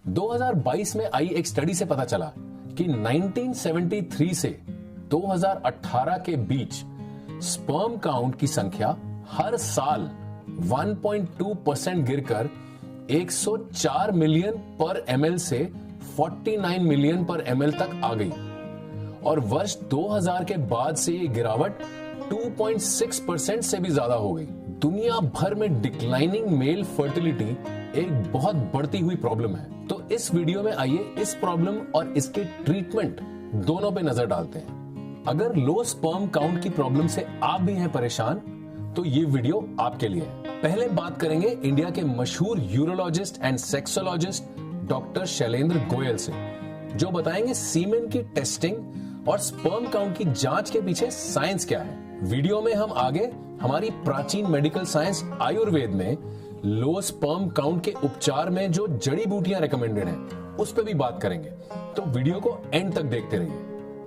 2022 में आई एक स्टडी से पता चला कि 1973 से 2018 के बीच स्पर्म काउंट की संख्या हर साल 1.2% गिरकर 104 मिलियन पर ml से 49 मिलियन पर ml तक आ गई और वर्ष 2000 के बाद से ये गिरावट 2.6% से भी ज्यादा हो गई। दुनिया भर में डिक्लाइनिंग मेल फर्टिलिटी एक बहुत बढ़ती हुई प्रॉब्लम है। तो इस वीडियो में आइए इस प्रॉब्लम और इसके ट्रीटमेंट दोनों पे नजर डालते हैं। अगर लो स्पर्म काउंट की प्रॉब्लम से आप भी हैं परेशान तो ये वीडियो आपके लिए है। पहले बात करेंगे इंडिया के मशहूर urologist and sexologist doctor Shailendra Goyal से, जो बताएंगे सीमेन की टेस्टिंग और स्पर्म काउंट की जांच के पीछे साइंस क्या है। वीडियो में हम आगे हमारी प्राचीन मेडिकल साइंस आयुर्वेद में लो स्पर्म काउंट के उपचार में जो जड़ी बूटियां रिकमेंडेड हैं उस पर भी बात करेंगे, तो वीडियो को एंड तक देखते रहिए।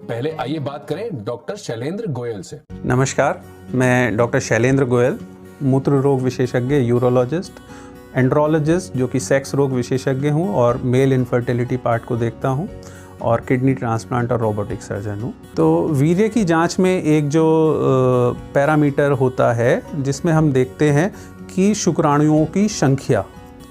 पहले आइए बात करें डॉक्टर शैलेंद्र गोयल से। नमस्कार, मैं डॉक्टर शैलेंद्र गोयल, मूत्र रोग विशेषज्ञ, यूरोलॉजिस्ट, एंड्रोलॉजिस्ट जो कि सेक्स रोग विशेषज्ञ हूँ और मेल इनफर्टिलिटी पार्ट को देखता हूँ, और किडनी ट्रांसप्लांट और रोबोटिक सर्जन हूँ। तो वीर्य की जांच में एक जो पैरामीटर होता है जिसमें हम देखते हैं कि शुक्राणुओं की संख्या,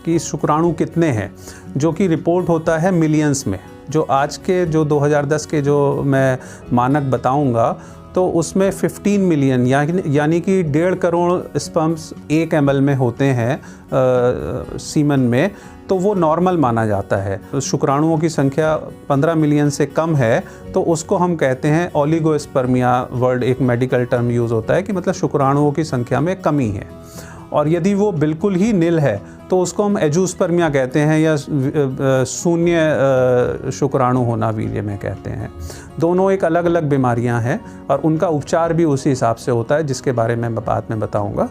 कि शुक्राणु कितने हैं, जो कि रिपोर्ट होता है मिलियंस में। जो आज के जो 2010 के जो मैं मानक बताऊंगा तो उसमें 15 मिलियन यानी कि 1.5 करोड़ स्पर्म्स 1 ml में होते हैं सीमन में, तो वो नॉर्मल माना जाता है। शुक्राणुओं की संख्या 15 मिलियन से कम है तो उसको हम कहते हैं ओलिगोस्पर्मिया, वर्ड एक मेडिकल टर्म यूज़ होता है कि मतलब शुक्राणुओं की संख्या में कमी है। और यदि वो बिल्कुल ही नील है तो उसको हम एजूस्पर्मिया कहते हैं, या शून्य शुक्राणु होना वीर्य में कहते हैं। दोनों एक अलग अलग बीमारियां हैं और उनका उपचार भी उसी हिसाब से होता है, जिसके बारे में मैं बाद में बताऊंगा।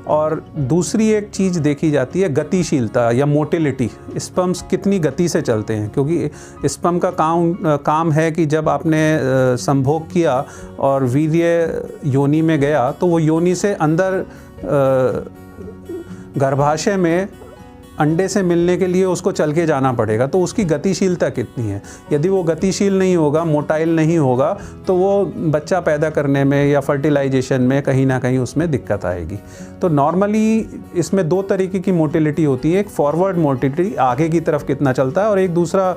और दूसरी एक चीज़ देखी जाती है गतिशीलता या मोटिलिटी, स्पर्म्स कितनी गति से चलते हैं, क्योंकि स्पर्म का काम है कि जब आपने संभोग किया और वीर्य योनि में गया तो वो योनि से अंदर गर्भाशय में अंडे से मिलने के लिए उसको चल के जाना पड़ेगा, तो उसकी गतिशीलता कितनी है। यदि वो गतिशील नहीं होगा, मोटाइल नहीं होगा, तो वो बच्चा पैदा करने में या फर्टिलाइजेशन में कहीं ना कहीं उसमें दिक्कत आएगी। तो नॉर्मली इसमें 2 तरीके की मोटिलिटी होती है, एक फॉरवर्ड मोटिलिटी, आगे की तरफ कितना चलता है, और एक दूसरा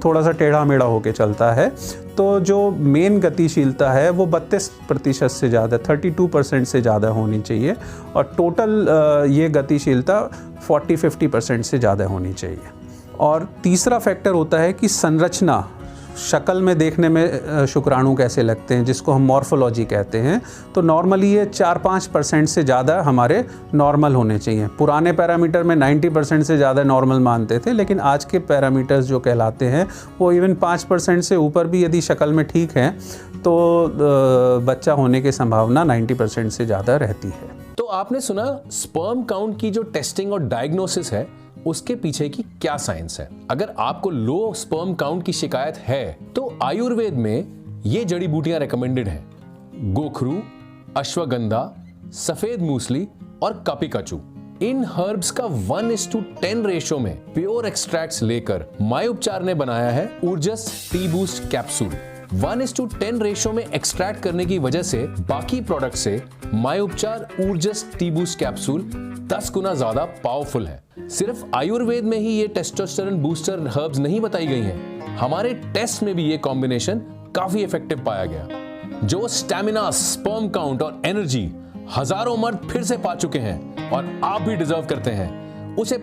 थोड़ा सा टेढ़ा मेढ़ा होके चलता है। तो जो मेन गतिशीलता है वो 32% से ज़्यादा, 32% से ज़्यादा होनी चाहिए, और टोटल ये गतिशीलता 40-50% से ज़्यादा होनी चाहिए। और तीसरा फैक्टर होता है कि संरचना, शक्ल में देखने में शुक्राणु कैसे लगते हैं, जिसको हम मॉर्फोलॉजी कहते हैं। तो नॉर्मली ये 4-5% से ज़्यादा हमारे नॉर्मल होने चाहिए। पुराने पैरामीटर में 90% से ज़्यादा नॉर्मल मानते थे, लेकिन आज के पैरामीटर्स जो कहलाते हैं वो इवन 5% से ऊपर भी यदि शक्ल में ठीक है तो बच्चा होने की संभावना 90% से ज़्यादा रहती है। तो आपने सुना स्पर्म काउंट की जो टेस्टिंग और डायग्नोसिस है उसके पीछे की क्या साइंस है। अगर आपको लो स्पर्म काउंट की शिकायत है तो आयुर्वेद में ये जड़ी बूटियां रिकमेंडेड हैं: गोखरू, अश्वगंधा, सफेद मूसली और कपिकचू। इन हर्ब्स का 1:10 रेशो में प्योर एक्सट्रैक्ट्स लेकर माय उपचार ने बनाया है ऊर्जस टी बूस्ट कैप्सूल। 1:10 रेशो में एक्सट्रैक्ट करने की वजह से बाकी प्रोडक्ट से माय उपचार ऊर्जस टी बूस्ट कैप्सूल 10 गुना ज्यादा पावरफुल है। सिर्फ आयुर्वेद में ही ये टेस्टोस्टेरोन बूस्टर हर्ब्स नहीं बताई गई हैं, हमारे टेस्ट में भी ये कॉम्बिनेशन काफी इफेक्टिव पाया गया। जो स्टैमिना, स्पर्म काउंट और एनर्जी हजारों मर्द फिर से पा चुके हैं और आप भी डिजर्व करते हैं, उसे